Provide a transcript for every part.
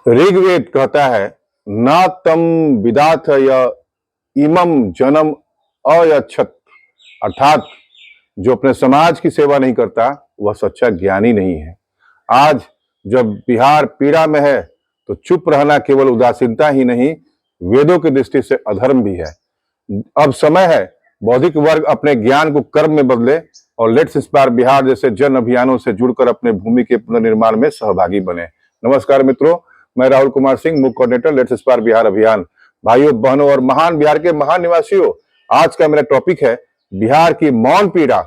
ऋग्वेद कहता है, ना तम विदाथ य इमम जन्म अयच्छत। अर्थात जो अपने समाज की सेवा नहीं करता वह सच्चा ज्ञानी नहीं है। आज जब बिहार पीड़ा में है तो चुप रहना केवल उदासीनता ही नहीं, वेदों की दृष्टि से अधर्म भी है। अब समय है बौद्धिक वर्ग अपने ज्ञान को कर्म में बदले और लेट्स इंस्पायर बिहार जैसे जन अभियानों से जुड़कर अपने भूमि के पुनर्निर्माण में सहभागी बने। नमस्कार मित्रों, मैं राहुल कुमार सिंह, मुख्य कोऑर्डिनेटर लेट्स इंस्पायर बिहार अभियान। भाइयों बहनों और महान बिहार के महान निवासियों, आज का मेरा टॉपिक है बिहार की मौन पीड़ा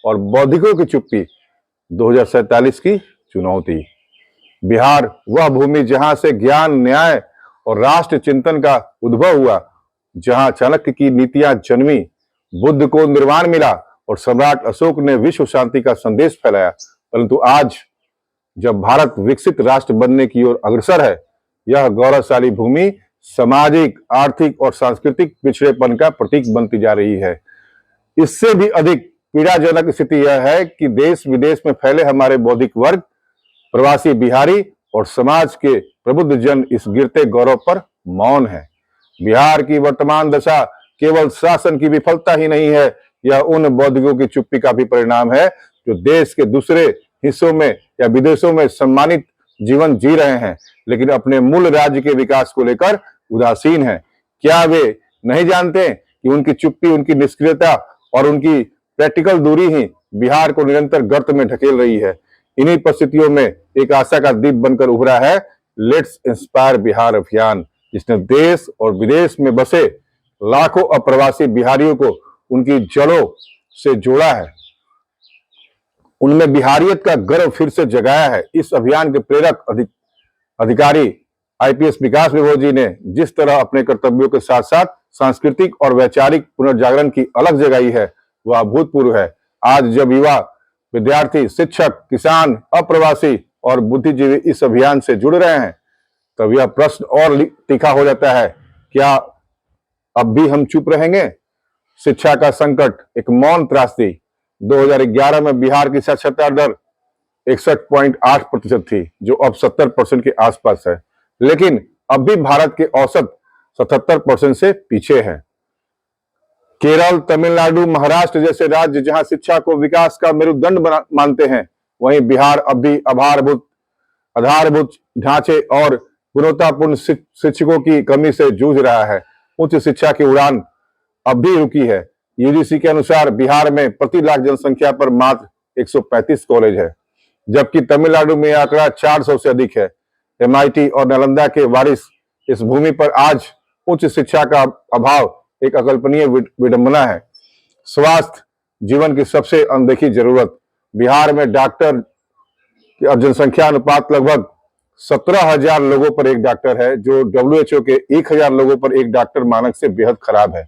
और बौद्धिकों की चुप्पी, 2047 की चुनौती। बिहार वह भूमि जहां से ज्ञान, न्याय और राष्ट्र चिंतन का उद्भव हुआ, जहां चाणक्य की नीतियां जन्मी, बुद्ध को निर्वाण मिला और सम्राट अशोक ने विश्व शांति का संदेश फैलाया। परंतु आज जब भारत विकसित राष्ट्र बनने की ओर अग्रसर है, यह गौरवशाली भूमि सामाजिक, आर्थिक और सांस्कृतिक पिछड़ेपन का प्रतीक बनती जा रही है। इससे भी अधिक पीड़ाजनक स्थिति यह है कि देश विदेश में फैले हमारे बौद्धिक वर्ग, प्रवासी बिहारी और समाज के प्रबुद्ध जन इस गिरते गौरव पर मौन है। बिहार की वर्तमान दशा केवल शासन की विफलता ही नहीं है, यह उन बौद्धिकों की चुप्पी का भी परिणाम है जो देश के दूसरे हिस्सों में या विदेशों में सम्मानित जीवन जी रहे हैं, लेकिन अपने मूल राज्य के विकास को लेकर उदासीन हैं। क्या वे नहीं जानते कि उनकी चुप्पी, उनकी निष्क्रियता और उनकी प्रैक्टिकल दूरी ही बिहार को निरंतर गर्त में ढकेल रही है। इन्हीं परिस्थितियों में एक आशा का दीप बनकर उभरा है लेट्स इंस्पायर बिहार अभियान, जिसने देश और विदेश में बसे लाखों अप्रवासी बिहारियों को उनकी जड़ों से जोड़ा है, उनमें बिहारियत का गर्व फिर से जगाया है। इस अभियान के प्रेरक अधिकारी आईपीएस विकास विभो जी ने जिस तरह अपने कर्तव्यों के साथ साथ सांस्कृतिक और वैचारिक पुनर्जागरण की अलग जगाई है, वह अभूतपूर्व है। आज जब युवा, विद्यार्थी, शिक्षक, किसान, अप्रवासी और बुद्धिजीवी इस अभियान से जुड़ रहे हैं, तब यह प्रश्न और तीखा हो जाता है, क्या अब भी हम चुप रहेंगे? शिक्षा का संकट एक मौन त्रासदी। 2011 में बिहार की साक्षरता दर 61.8% थी, जो अब 70% के आसपास है, लेकिन अब भी भारत के औसत 77% से पीछे है। केरल, तमिलनाडु, महाराष्ट्र जैसे राज्य जहां शिक्षा को विकास का मेरुदंड मानते हैं, वहीं बिहार अब भी आधारभूत ढांचे और गुणवत्तापूर्ण शिक्षकों की कमी से जूझ रहा है। उच्च शिक्षा की उड़ान अब भी रुकी है। यूजीसी के अनुसार बिहार में प्रति लाख जनसंख्या पर मात्र 135 कॉलेज है, जबकि तमिलनाडु में यह आंकड़ा 400 से अधिक है। एमआईटी और नालंदा के वारिस इस भूमि पर आज उच्च शिक्षा का अभाव एक अकल्पनीय विडंबना है। स्वास्थ्य जीवन की सबसे अनदेखी जरूरत। बिहार में डॉक्टर की जनसंख्या अनुपात लगभग 17,000 लोगों पर एक डॉक्टर है, जो WHO के 1,000 लोगों पर एक डॉक्टर मानक से बेहद खराब है।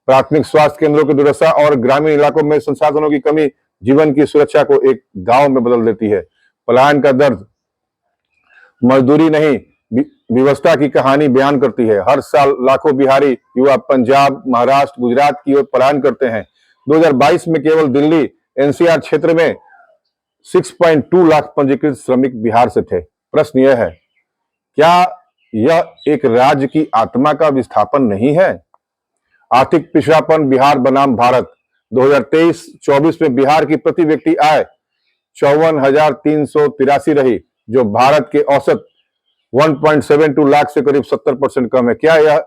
प्राथमिक स्वास्थ्य केंद्रों की दुर्दशा और ग्रामीण इलाकों में संसाधनों की कमी जीवन की सुरक्षा को एक गांव में बदल देती है। पलायन का दर्द मजदूरी नहीं, व्यवस्था की कहानी बयान करती है। हर साल लाखों बिहारी युवा पंजाब, महाराष्ट्र, गुजरात की ओर पलायन करते हैं। 2022 में केवल दिल्ली एनसीआर क्षेत्र में 6.2 लाख पंजीकृत श्रमिक बिहार से थे। प्रश्न यह है, क्या यह एक राज्य की आत्मा का विस्थापन नहीं है? आर्थिक पिछड़ापन बिहार बनाम भारत। 2023-24 में बिहार की प्रति व्यक्ति आय 54,383 रही, जो भारत के औसत 1.72 लाख से करीब 70% कम है। क्या यह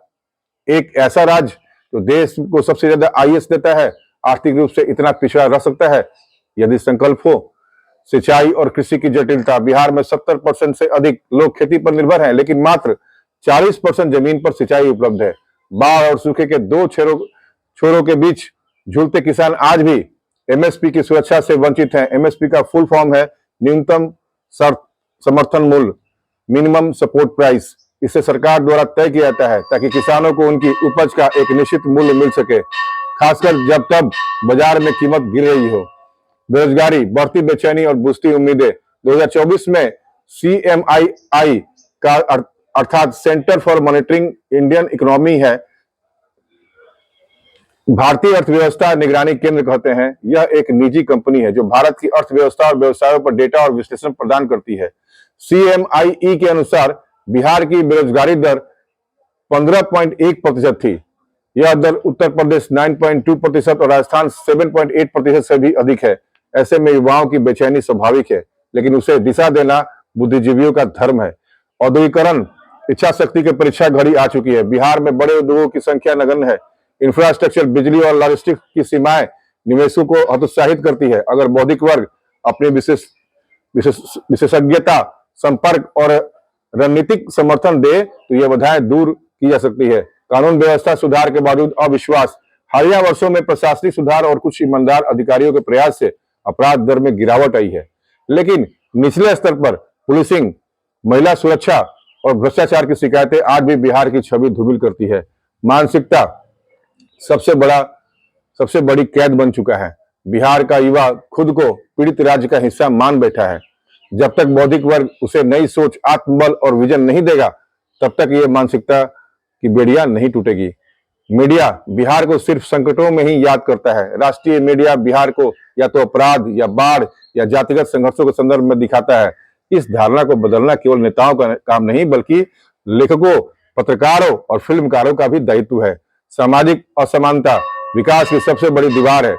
एक ऐसा राज्य जो देश को सबसे ज्यादा आईएएस देता है आर्थिक रूप से इतना पिछड़ा रह सकता है? यदि संकल्प हो। सिंचाई और कृषि की जटिलता। बिहार में 70% से अधिक लोग खेती पर निर्भर हैं, लेकिन मात्र 40% जमीन पर सिंचाई उपलब्ध है। बाढ़ और सूखे के दो छोरों के बीच झूलते किसान आज भी एमएसपी की सुरक्षा से वंचित हैं। एमएसपी का फुल फॉर्म है न्यूनतम समर्थन मूल्य, मिनिमम सपोर्ट प्राइस। इसे सरकार द्वारा तय किया जाता है ताकि किसानों को उनकी उपज का एक निश्चित मूल्य मिल सके, खासकर जब तब बाजार में कीमत गिर रही हो। बेरोजगारी, बढ़ती बेचैनी और बुझती उम्मीदें। 2024 में CMII का अर्थात centre for monitoring Indian economy है, भारतीय अर्थव्यवस्था निगरानी केंद्र कहते हैं। यह एक निजी कंपनी है जो भारत की अर्थव्यवस्था और व्यवसायों पर डेटा और विश्लेषण प्रदान करती है। CMIE के अनुसार बिहार की बेरोजगारी दर 15.1% थी। यह दर उत्तर प्रदेश 9.2% और राजस्थान 7.8% से भी अधिक है। ऐसे में युवाओं की बेचैनी स्वाभाविक है, लेकिन उसे दिशा देना बुद्धिजीवियों का धर्म है। औद्योगिकरण इच्छा शक्ति की परीक्षा घड़ी आ चुकी है। बिहार में बड़े उद्योगों की संख्या नगण्य है। इंफ्रास्ट्रक्चर, बिजली और लॉजिस्टिक्स की सीमाएं निवेशों को हतोत्साहित करती है। अगर बौद्धिक वर्ग अपनी विशेषज्ञता, संपर्क और रणनीतिक समर्थन दे तो यह बाधाएं दूर की जा सकती है। कानून व्यवस्था सुधार के बावजूद अविश्वास, हालिया वर्षों में प्रशासनिक सुधार और कुछ ईमानदार अधिकारियों के प्रयास से अपराध दर में गिरावट आई है, लेकिन निचले स्तर पर पुलिसिंग, महिला सुरक्षा और भ्रष्टाचार की शिकायतें आज भी बिहार की छवि धूमिल करती है। मानसिकता सबसे बड़ी कैद बन चुका है। बिहार का युवा खुद को पीड़ित राज्य का हिस्सा मान बैठा है। जब तक बौद्धिक वर्ग उसे नई सोच, आत्मबल और विजन नहीं देगा, तब तक ये मानसिकता की बेड़ियां नहीं टूटेगी। मीडिया बिहार को सिर्फ संकटों में ही याद करता है। राष्ट्रीय मीडिया बिहार को या तो अपराध या बाढ़ या जातिगत संघर्षों के संदर्भ में दिखाता है। इस धारणा को बदलना केवल नेताओं का काम नहीं, बल्कि लेखकों, पत्रकारों और फिल्मकारों का भी दायित्व है। सामाजिक असमानता विकास की सबसे बड़ी दीवार है।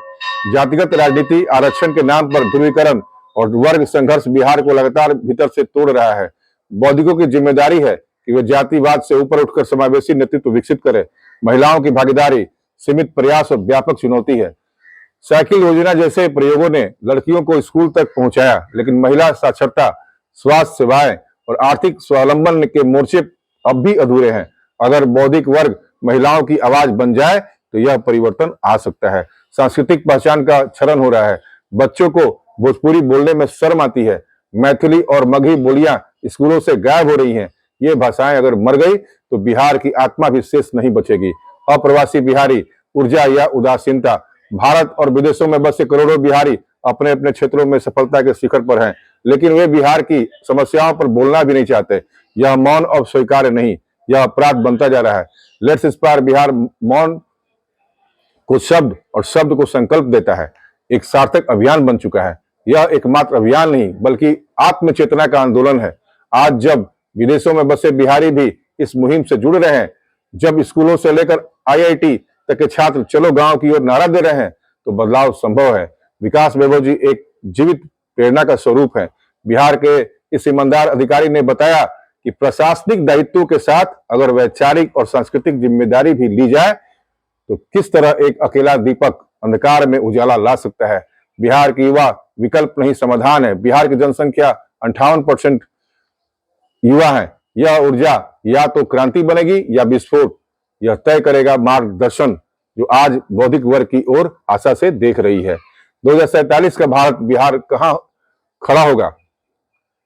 जातिगत राजनीति, आरक्षण के नाम पर ध्रुवीकरण और वर्ग संघर्ष बिहार को लगातार भीतर से तोड़ रहा है। बौद्धिकों की जिम्मेदारी है कि वे जातिवाद से ऊपर उठकर समावेशी नेतृत्व विकसित करें। महिलाओं की भागीदारी, सीमित प्रयास और व्यापक चुनौती है। साइकिल योजना जैसे प्रयोगों ने लड़कियों को स्कूल तक पहुंचाया, लेकिन महिला साक्षरता, स्वास्थ्य सेवाएं और आर्थिक स्वावलंबन के मोर्चे अब भी अधूरे हैं। अगर बौद्धिक वर्ग महिलाओं की आवाज बन जाए तो यह परिवर्तन आ सकता है। सांस्कृतिक पहचान का क्षरण हो रहा है। बच्चों को भोजपुरी बोलने में शर्म आती है। मैथिली और मगही बोलियां स्कूलों से गायब हो रही हैं। ये भाषाएं अगर मर गई तो बिहार की आत्मा भी शेष नहीं बचेगी। अप्रवासी बिहारी, ऊर्जा या उदासीनता। भारत और विदेशों में बसे करोड़ों बिहारी अपने अपने क्षेत्रों में सफलता के शिखर पर हैं, लेकिन वे बिहार की समस्याओं पर बोलना भी नहीं चाहते। यह मौन अब स्वीकार्य नहीं, यह अपराध बनता जा रहा है। लेट्स इंस्पायर बिहार मौन को शब्द और शब्द को संकल्प देता है। एक सार्थक अभियान बन चुका है। यह एकमात्र अभियान नहीं, बल्कि आत्मचेतना का आंदोलन है। आज जब विदेशों में बसे बिहारी भी इस मुहिम से जुड़ रहे हैं, जब स्कूलों से लेकर आईआईटी तक के छात्र चलो गांव की ओर नारा दे रहे हैं, तो बदलाव संभव है। विकास वैभव जी एक जीवित प्रेरणा का स्वरूप है। बिहार के इस ईमानदार अधिकारी ने बताया कि प्रशासनिक दायित्वों के साथ अगर वैचारिक और सांस्कृतिक जिम्मेदारी भी ली जाए तो किस तरह एक अकेला दीपक अंधकार में उजाला ला सकता है। बिहार की युवा विकल्प नहीं, समाधान है। बिहार की जनसंख्या 58% युवा है। यह ऊर्जा या तो क्रांति बनेगी या विस्फोट। यह तय करेगा मार्गदर्शन जो आज बौद्धिक वर्ग की ओर आशा से देख रही है। 2047 का भारत बिहार कहां खड़ा होगा?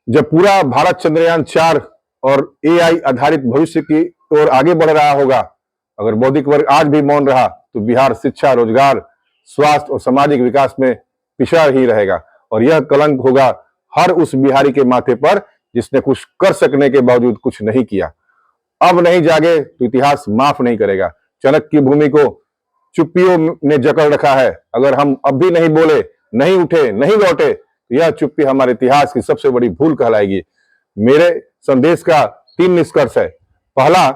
जब पूरा भारत चंद्रयान 4 और एआई आधारित भविष्य की ओर आगे बढ़ रहा होगा। अगर बौद्धिक वर्ग आज भी मौन रहा तो बिहार शिक्षा, रोजगार, स्वास्थ्य और सामाजिक विकास में पिछड़ा ही रहेगा, और यह कलंक होगा हर उस बिहारी के माथे पर जिसने कुछ कर सकने के बावजूद कुछ नहीं किया। अब नहीं जागे तो इतिहास माफ नहीं करेगा। चाणक्य की भूमि को चुप्पियों ने जकड़ रखा है। अगर हम अब भी नहीं बोले, नहीं उठे, नहीं लौटे तो यह चुप्पी हमारे इतिहास की सबसे बड़ी भूल कहलाएगी। मेरे संदेश का 3 निष्कर्ष है। पहला,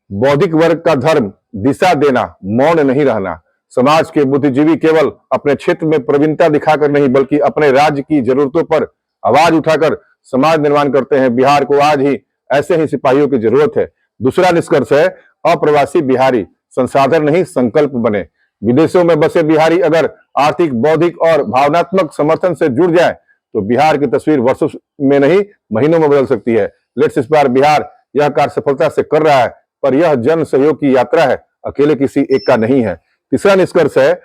बौद्धिक वर्ग का धर्म दिशा देना, मौन नहीं रहना। समाज के बुद्धिजीवी केवल अपने क्षेत्र में प्रवीणता दिखाकर नहीं, बल्कि अपने राज्य की जरूरतों पर आवाज उठाकर समाज निर्माण करते हैं। बिहार को आज ही ऐसे ही सिपाहियों की जरूरत है। दूसरा निष्कर्ष है, अप्रवासी बिहारी संसाधन नहीं संकल्प बने। विदेशों में बसे बिहारी अगर आर्थिक, बौद्धिक और भावनात्मक समर्थन से जुड़ जाए तो बिहार की तस्वीर वर्षों में नहीं, महीनों में बदल सकती है। लेट्स इंस्पायर बिहार यह कार्य सफलता से कर रहा है, पर यह जन सहयोग की यात्रा है, अकेले किसी एक का नहीं है। तीसरा निष्कर्ष है,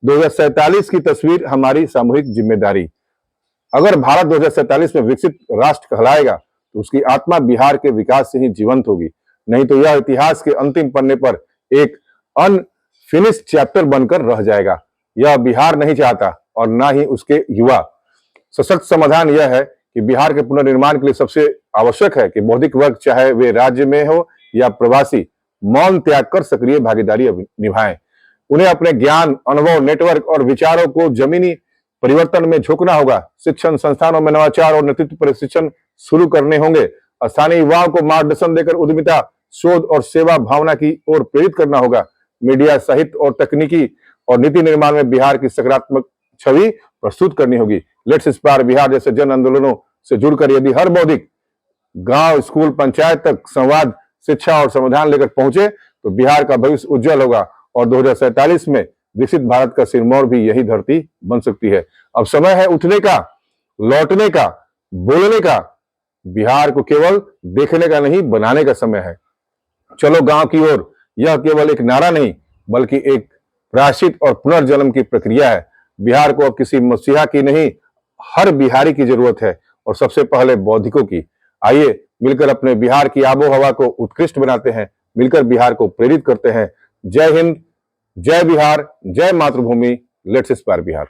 2047 की तस्वीर हमारी सामूहिक जिम्मेदारी। अगर भारत 2047 में विकसित राष्ट्र कहलाएगा तो उसकी आत्मा बिहार के विकास से ही जीवंत होगी। नहीं तो यह इतिहास के अंतिम पन्ने पर एक अनफिनिश्ड चैप्टर बनकर रह जाएगा। यह बिहार नहीं चाहता और ना ही उसके युवा। सशक्त समाधान यह है कि बिहार के पुनर्निर्माण के लिए सबसे आवश्यक है कि बौद्धिक वर्ग, चाहे वे राज्य में हो या प्रवासी, मौन त्याग कर सक्रिय भागीदारी निभाएं। उन्हें अपने ज्ञान, अनुभव, नेटवर्क और विचारों को जमीनी परिवर्तन में झोंकना होगा। शिक्षण संस्थानों में नवाचार और नेतृत्व प्रशिक्षण शुरू करने होंगे। स्थानीय युवाओं को मार्गदर्शन देकर उद्यमिता, शोध और सेवा भावना की ओर प्रेरित करना होगा। मीडिया, साहित्य और तकनीकी और नीति निर्माण में बिहार की सकारात्मक छवि प्रस्तुत करनी होगी। लेट्स इंस्पायर बिहार जैसे जन आंदोलनों से जुड़कर यदि हर बौद्धिक गांव, स्कूल, पंचायत तक संवाद, शिक्षा और समाधान लेकर पहुंचे तो बिहार का भविष्य उज्जवल होगा और 2047 में विकसित भारत का सिरमौर भी यही धरती बन सकती है। अब समय है उठने का, लौटने का, बोलने का। बिहार को केवल देखने का नहीं, बनाने का समय है। चलो गांव की ओर। यह केवल एक नारा नहीं बल्कि एक प्रायश्चित और पुनर्जन्म की प्रक्रिया है। बिहार को अब किसी मसीहा की नहीं, हर बिहारी की जरूरत है और सबसे पहले बौद्धिकों की। आइए मिलकर अपने बिहार की आबो हवा को उत्कृष्ट बनाते हैं, मिलकर बिहार को प्रेरित करते हैं। जय हिंद, जय बिहार, जय मातृभूमि। Let's inspire Bihar.